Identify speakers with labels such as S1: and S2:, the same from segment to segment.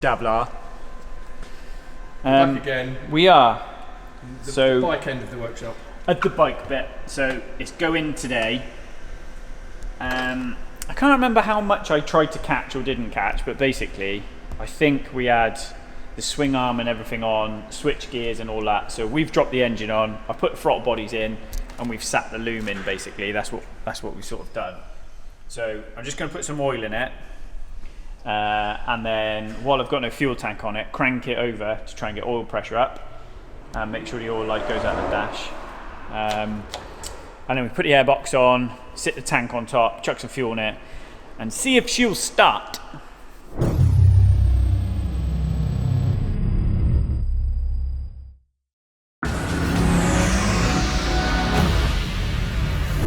S1: Dabbler.
S2: Back again.
S1: We are.
S2: The bike end of the workshop.
S1: At the bike bit. So it's going today. I can't remember how much I tried to catch or didn't catch, but basically I think we had the swing arm and everything on, switch gears and all that. So we've dropped the engine on, I've put the throttle bodies in, and we've sat the loom in basically. That's what we've sort of done. So I'm just going to put some oil in it. And then while I've got no fuel tank on it, crank it over to try and get oil pressure up and make sure the oil light goes out the dash. And then we put the airbox on, sit the tank on top, chuck some fuel in it, and see if she'll start.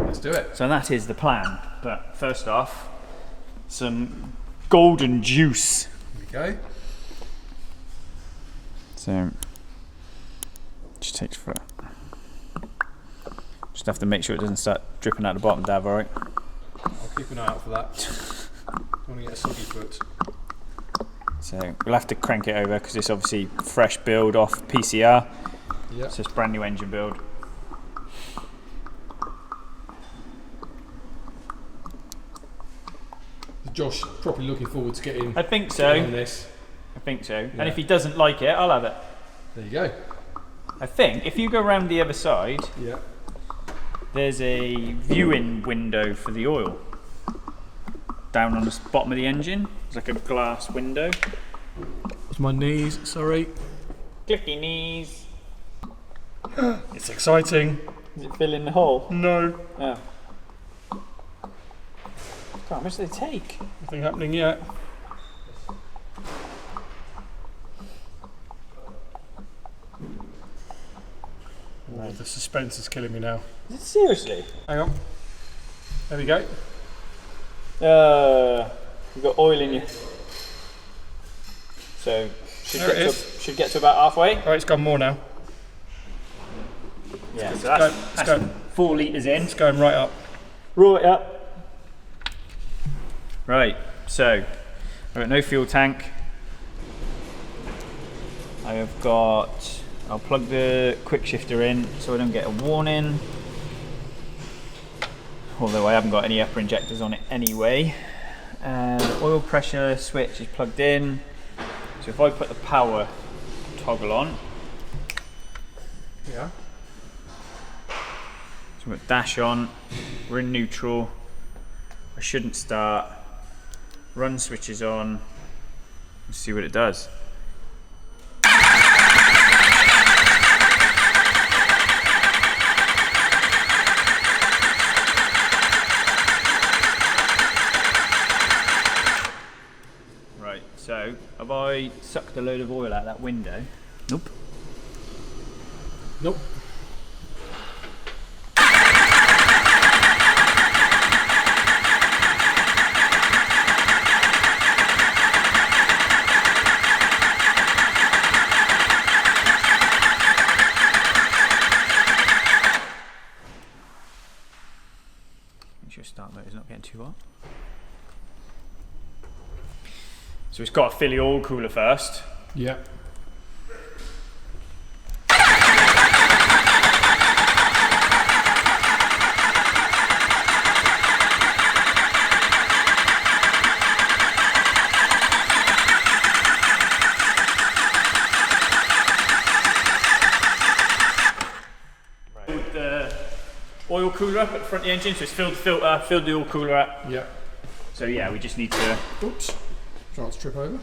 S2: Let's do it.
S1: So that is the plan. But first off, some golden juice.
S2: There we go.
S1: So just takes for. Just have to make sure it doesn't start dripping out the bottom, Dav, alright?
S2: I'll keep an eye out for that. Don't want to get a soggy foot.
S1: So we'll have to crank it over because it's obviously fresh build off PCR.
S2: Yep.
S1: So it's brand new engine build.
S2: Josh probably looking forward to getting.
S1: I think so.
S2: On this.
S1: I think so.
S2: Yeah.
S1: And if he doesn't like it, I'll have it.
S2: There you go.
S1: I think if you go around the other side,
S2: Yeah.
S1: there's a viewing window for the oil. Down on the bottom of the engine, it's like a glass window.
S2: It's my knees. Sorry.
S1: Clicky knees.
S2: It's exciting.
S1: Is it filling the hole?
S2: No.
S1: Oh. God, how much do they take?
S2: Nothing happening yet. Oh, the suspense is killing me now.
S1: Is it seriously?
S2: Hang on. There we go.
S1: You've got oil in you. So should get to about halfway.
S2: Alright, it's gone more now.
S1: Yeah, so
S2: It's
S1: that's 4 litres in.
S2: It's going right up.
S1: Roll it up. Right, so I've got no fuel tank. I have got. I'll plug the quick shifter in so I don't get a warning. Although I haven't got any upper injectors on it anyway. Oil pressure switch is plugged in. So if I put the power toggle on,
S2: Yeah.
S1: so we've got dash on, we're in neutral. I shouldn't start. Run switches on. Let's see what it does. Right, so have I sucked a load of oil out that window? Nope.
S2: Nope.
S1: Make sure start motor's not getting too hot. So it's got to fill the oil cooler first.
S2: Yeah.
S1: With the oil cooler up at the front of the engine, so it's filled the filter, filled the oil cooler up.
S2: Yeah.
S1: So yeah, we just need to
S2: Oops. Try not to trip over.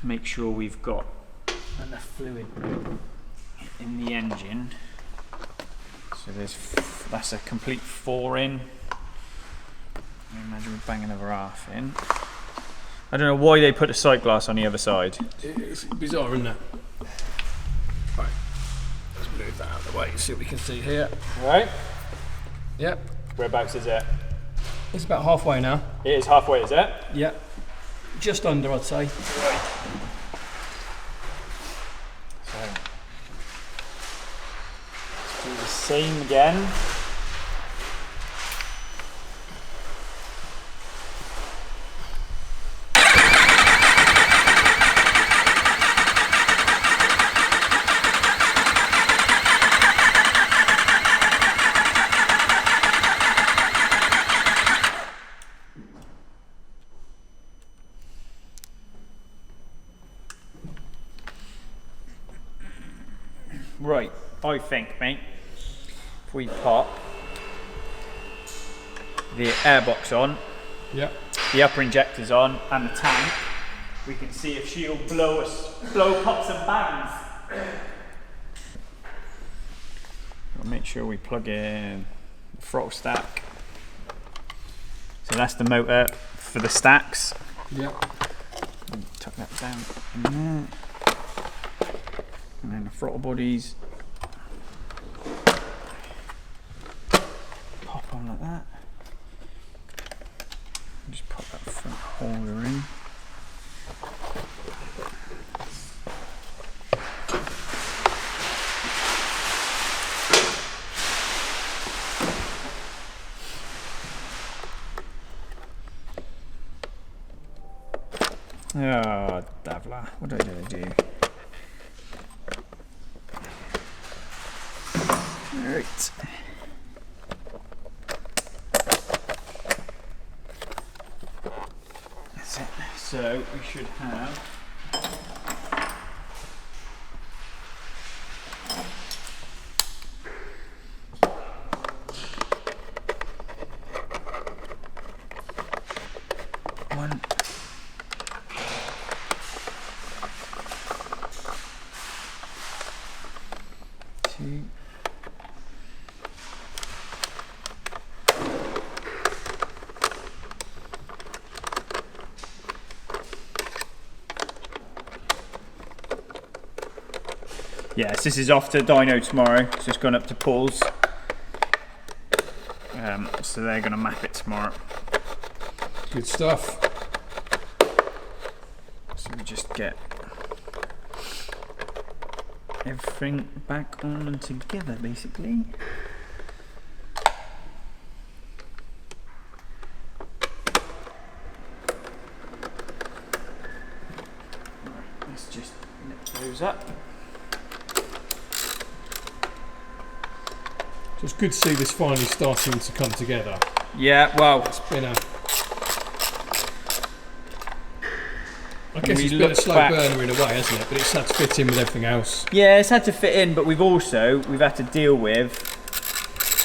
S1: make sure we've got enough fluid in the engine. So that's a complete 4 in. I imagine we're banging another half in. I don't know why they put a sight glass on the other side.
S2: It's bizarre, isn't it? Right. Let's move that out of the way, see what we can see here.
S1: Right?
S2: Yep.
S1: Whereabouts is it?
S2: It's about halfway now.
S1: It is halfway, is it?
S2: Yep. Just under, I'd say.
S1: Right. So let's do the same again. Right, I think, mate, if we pop the airbox on,
S2: yeah,
S1: the upper injectors on, and the tank, we can see if she'll blow pops and bangs. We'll make sure we plug in the throttle stack. So that's the motor for the stacks.
S2: yeah.
S1: Tuck that down in there. And then the throttle bodies. Pop on like that. Just pop that front holder in. Oh, Davla, what did I do? Alright. That's it. So we should have one. Two. Yes, this is off to dyno tomorrow. It's just gone up to Paul's. So they're going to map it tomorrow.
S2: Good stuff.
S1: So we just get everything back on and together, basically. Let's just lift those up.
S2: So it's good to see this finally starting to come together.
S1: Yeah, well,
S2: It's been a... I guess
S1: we
S2: it's been a
S1: look
S2: slow
S1: back-
S2: burner in a way, hasn't it? But it's had to fit in with everything else.
S1: yeah, it's had to fit in, but we've had to deal with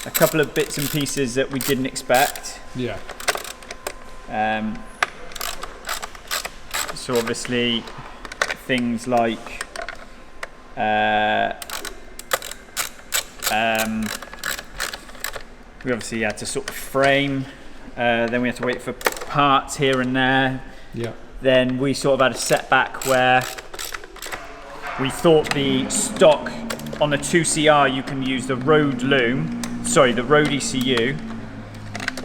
S1: a couple of bits and pieces that we didn't expect.
S2: Yeah.
S1: So obviously things like we obviously had to sort of frame, then we had to wait for parts here and there.
S2: Yeah.
S1: Then we sort of had a setback where we thought the stock on the 2CR you can use the road ECU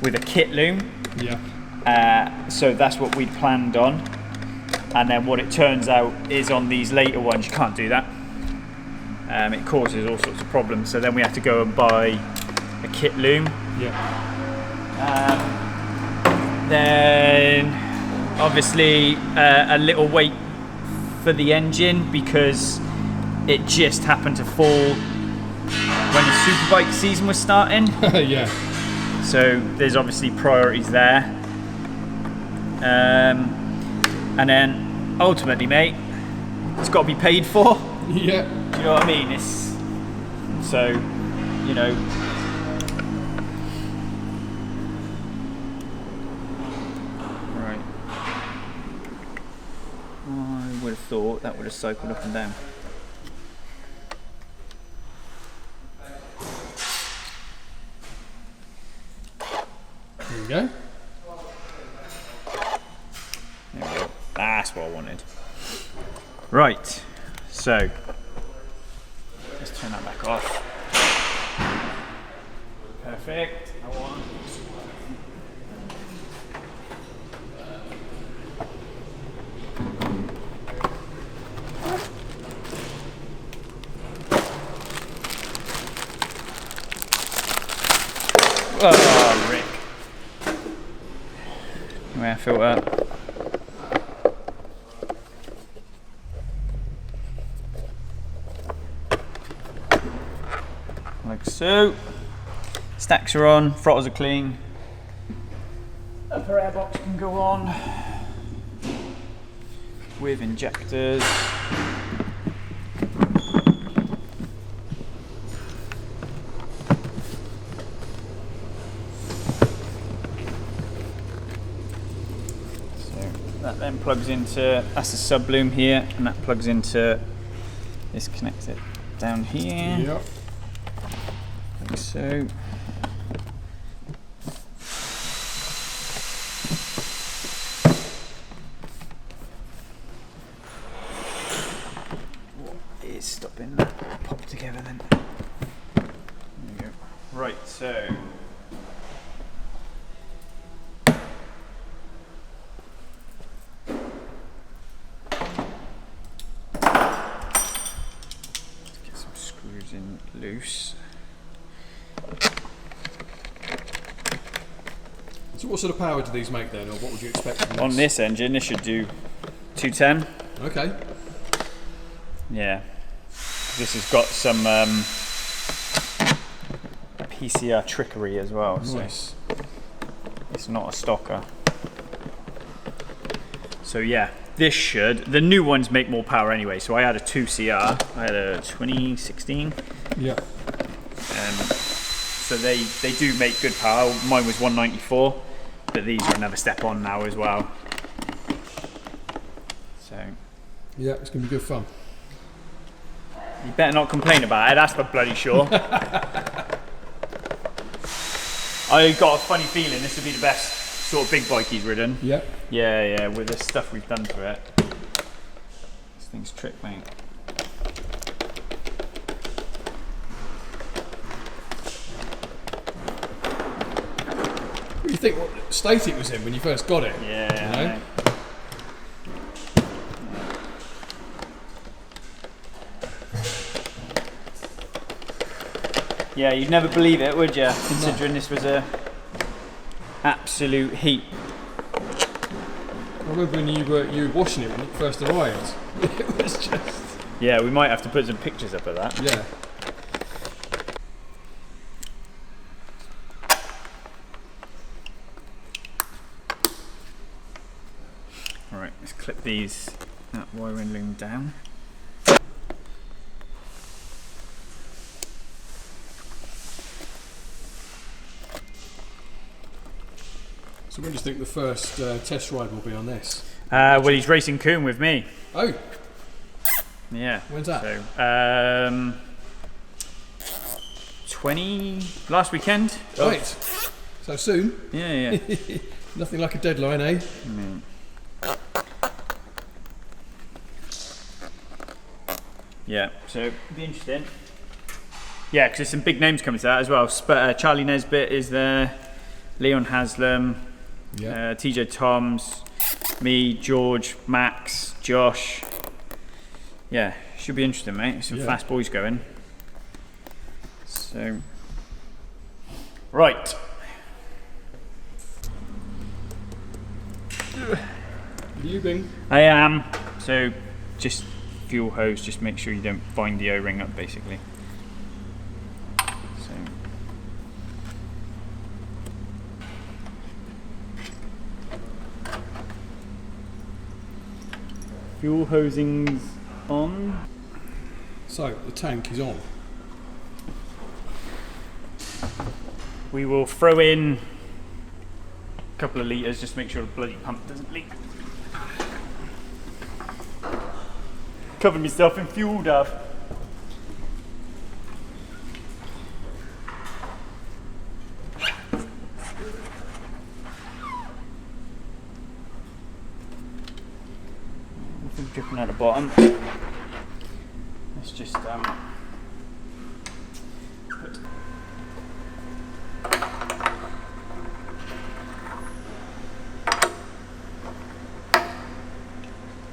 S1: with a kit loom.
S2: Yeah.
S1: So that's what we'd planned on. And then what it turns out is on these later ones you can't do that. It causes all sorts of problems. So then we had to go and buy a kit loom.
S2: Yeah.
S1: Then obviously a little wait for the engine because it just happened to fall when the superbike season was starting.
S2: Yeah.
S1: So there's obviously priorities there. And then ultimately, mate, it's got to be paid for.
S2: Yeah.
S1: Do you know what I mean? It's so, you know. Right. I would have thought that would have cycled up and down.
S2: There we go.
S1: There we go. That's what I wanted. Right. So let's turn that back off. Perfect. I want. Oh, Rick. Air filter. Like so. Stacks are on, throttles are clean. Upper airbox can go on with injectors. That then plugs into, that's the sub loom here, and that plugs into, this connects it down here.
S2: Yep.
S1: Like so. What is stopping that pop together then? There we go. Right, so. Loose.
S2: So what sort of power do these make then, or what would you expect from this?
S1: On this engine, this should do 210.
S2: Okay.
S1: Yeah. This has got some PCR trickery as well,
S2: Nice.
S1: so it's not a stocker. So yeah, this should, the new ones make more power anyway, so I had a 2CR, I had a 2016.
S2: Yeah.
S1: So they do make good power. Mine was 194, but these are another step on now as well. So
S2: Yeah, it's going to be good fun.
S1: you better not complain about it, that's for bloody sure. I got a funny feeling this would be the best sort of big bike he's ridden.
S2: Yeah.
S1: Yeah, with the stuff we've done to it. This thing's trick, mate.
S2: What do you think what state it was in when you first got it?
S1: Yeah.
S2: You know?
S1: Yeah, you'd never believe it, would you? Considering this was a absolute heap.
S2: I remember when you were washing it when it first arrived. It was just...
S1: Yeah, we might have to put some pictures up of that.
S2: Yeah.
S1: Alright, let's clip that wiring loom down.
S2: So when do you think the first test ride will be on this?
S1: Well, he's racing Coombe with me.
S2: Oh,
S1: Yeah.
S2: when's that?
S1: So, 20 last weekend.
S2: Right. So soon.
S1: Yeah.
S2: Nothing like a deadline, eh?
S1: Yeah. So it'll be interesting. Yeah, because there's some big names coming to that as well. Charlie Nesbitt is there. Leon Haslam.
S2: Yeah.
S1: TJ Toms. Me, George, Max, Josh. Yeah, should be interesting, mate. Some fast boys going. So, right.
S2: Lubing.
S1: I am. So, just fuel hose. Just make sure you don't bind the O-ring up, basically. So. Fuel hosing's on.
S2: So the tank is on.
S1: We will throw in a couple of litres just to make sure the bloody pump doesn't leak. Covered myself in fuel, Dav. Nothing dripping out the bottom. Let's just put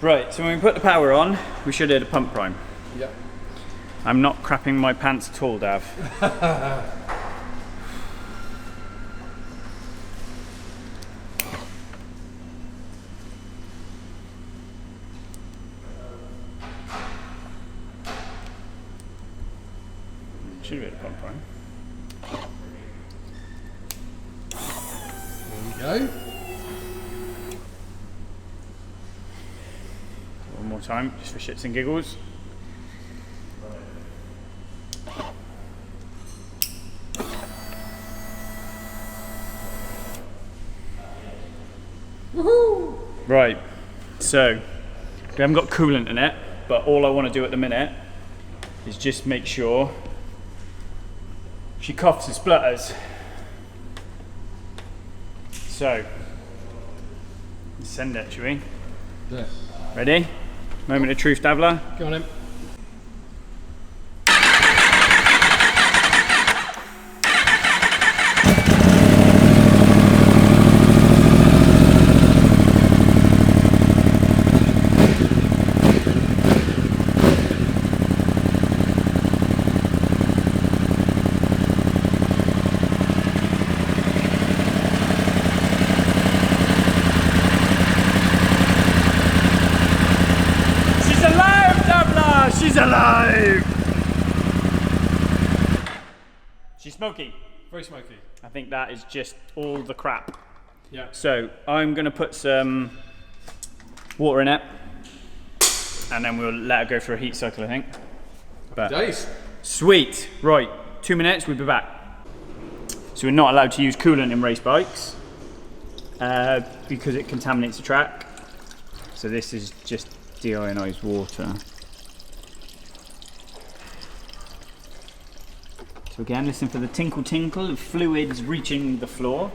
S1: Right, so when we put the power on, we should hear the pump prime.
S2: Yep.
S1: I'm not crapping my pants at all, Dav. Should hear the pump prime.
S2: There we go.
S1: One more time, just for shits and giggles.
S2: Woohoo!
S1: Right, So we haven't got coolant in it, but all I want to do at the minute is just make sure she coughs and splutters. So let's send it, shall we?
S2: Yeah.
S1: Ready? Moment of truth, Dabbler.
S2: Go on in.
S1: She's alive! She's smoky.
S2: Very smoky.
S1: I think that is just all the crap.
S2: Yeah.
S1: So I'm going to put some water in it, and then we'll let her go for a heat cycle, I think. But
S2: Days.
S1: sweet. Right, 2 minutes, we'll be back. So we're not allowed to use coolant in race bikes because it contaminates the track. So this is just deionized water. So again, listen for the tinkle tinkle of fluids reaching the floor.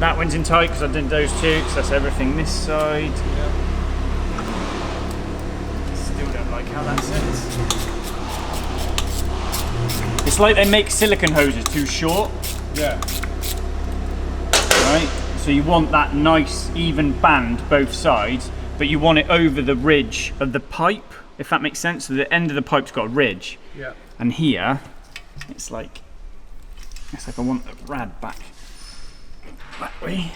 S1: That one's in tight because I did those two, because that's everything this side.
S2: Yeah.
S1: Still don't like how that sits. It's like they make silicone hoses too short.
S2: Yeah.
S1: Right? So you want that nice even band both sides, but you want it over the ridge of the pipe, if that makes sense. So the end of the pipe's got a ridge.
S2: Yeah.
S1: And here, it's like I want the rad back that way.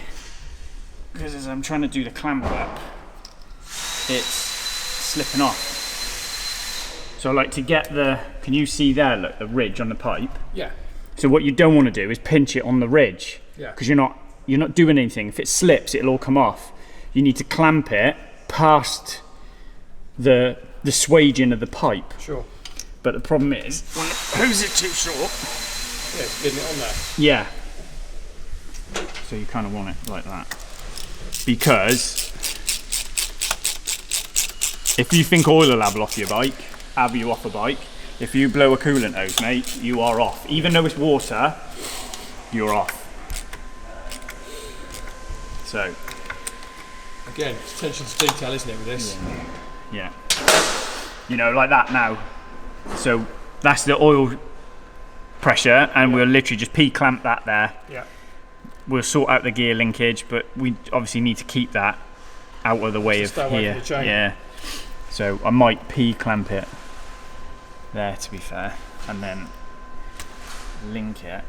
S1: Because as I'm trying to do the clamp up, it's slipping off. So I like to get the, can you see there, look, the ridge on the pipe?
S2: Yeah.
S1: So what you don't want to do is pinch it on the ridge.
S2: Yeah.
S1: Because you're not doing anything. If it slips, it'll all come off. You need to clamp it past the swaging of the pipe.
S2: Sure.
S1: But the problem is, when the hose is too short.
S2: Yeah, it's getting it on there.
S1: Yeah. So you kind of want it like that. Because if you think oil will have off your bike, have you off a bike, if you blow a coolant hose, mate, you are off. Even though it's water, you're off. So.
S2: Again, it's attention to detail, isn't it, with this?
S1: Yeah. You know, like that now. So that's the oil pressure, and we'll literally just P-clamp that there.
S2: Yeah.
S1: We'll sort out the gear linkage, but we obviously need to keep that out of the way of
S2: stay away
S1: here.
S2: from the chain.
S1: Yeah. So I might P-clamp it there, to be fair, and then link it.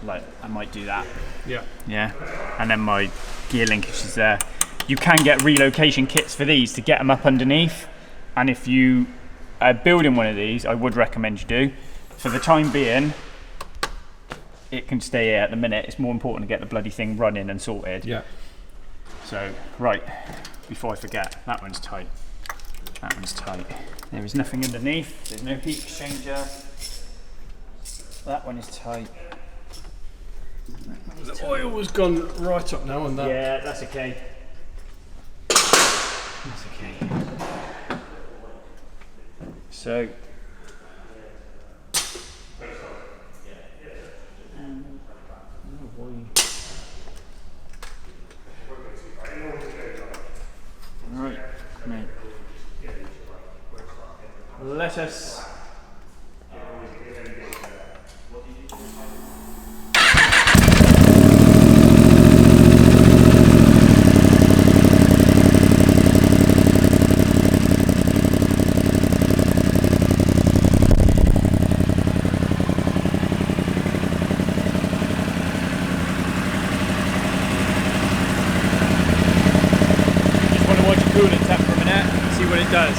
S1: Like, I might do that.
S2: Yeah.
S1: Yeah. And then my gear linkage is there. You can get relocation kits for these to get them up underneath. And if you are building one of these, I would recommend you do. For the time being, it can stay here at the minute. It's more important to get the bloody thing running and sorted.
S2: Yeah.
S1: So, right, before I forget, that one's tight. That one's tight. There is nothing underneath. There's no heat exchanger. That one is tight.
S2: The oil has gone right up now on that.
S1: Yeah, that's okay. That's okay. So, right, mate. Let us. Coolant temp for a minute, see what it does.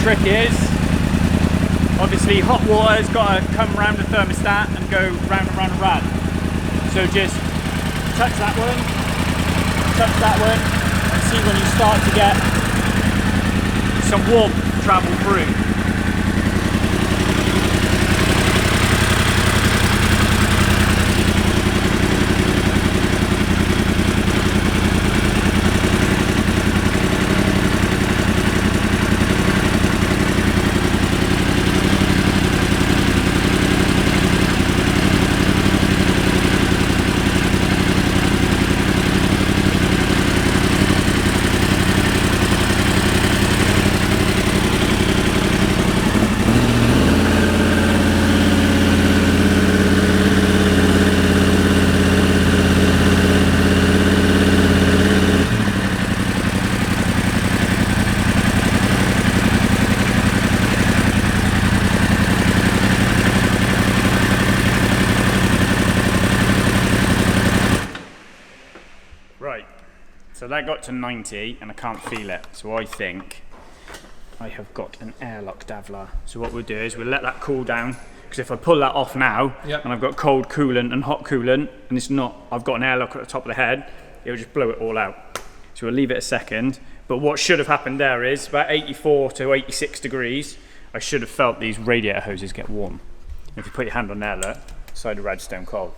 S1: trick is, obviously hot water's got to come around the thermostat and go round and round and round. So just touch that one, and see when you start to get some warmth travel through. So that got to 90 and I can't feel it. So I think I have got an airlock dabbler. So what we'll do is we'll let that cool down, because if I pull that off now, and I've got cold coolant and hot coolant, and it's not, I've got an airlock at the top of the head, it'll just blow it all out. So we'll leave it a second. But what should have happened there is about 84 to 86 degrees, I should have felt these radiator hoses get warm. If you put your hand on there, look, side of red stone cold.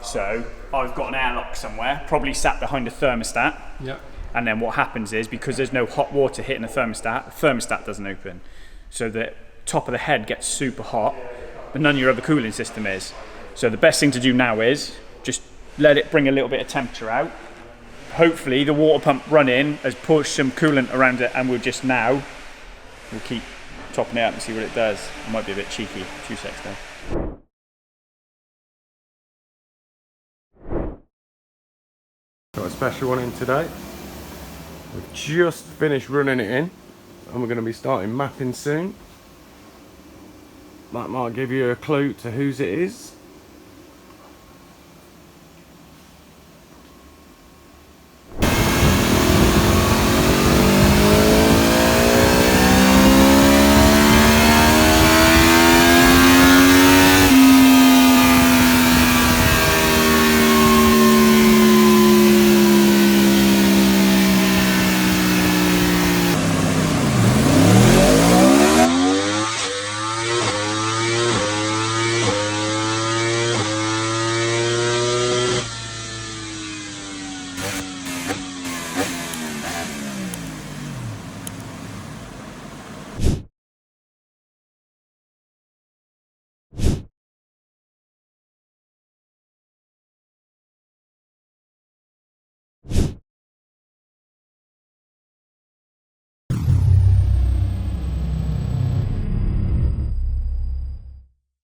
S1: So I've got an airlock somewhere, probably sat behind a thermostat. And then what happens is, because there's no hot water hitting the thermostat doesn't open. So the top of the head gets super hot, but none of your other cooling system is. So the best thing to do now is just let it bring a little bit of temperature out. Hopefully the water pump running has pushed some coolant around it, and we'll keep topping it up and see what it does. It might be a bit cheeky. 2 seconds though.
S2: Got a special one in today. We've just finished running it in, and we're going to be starting mapping soon. That might give you a clue to whose it is.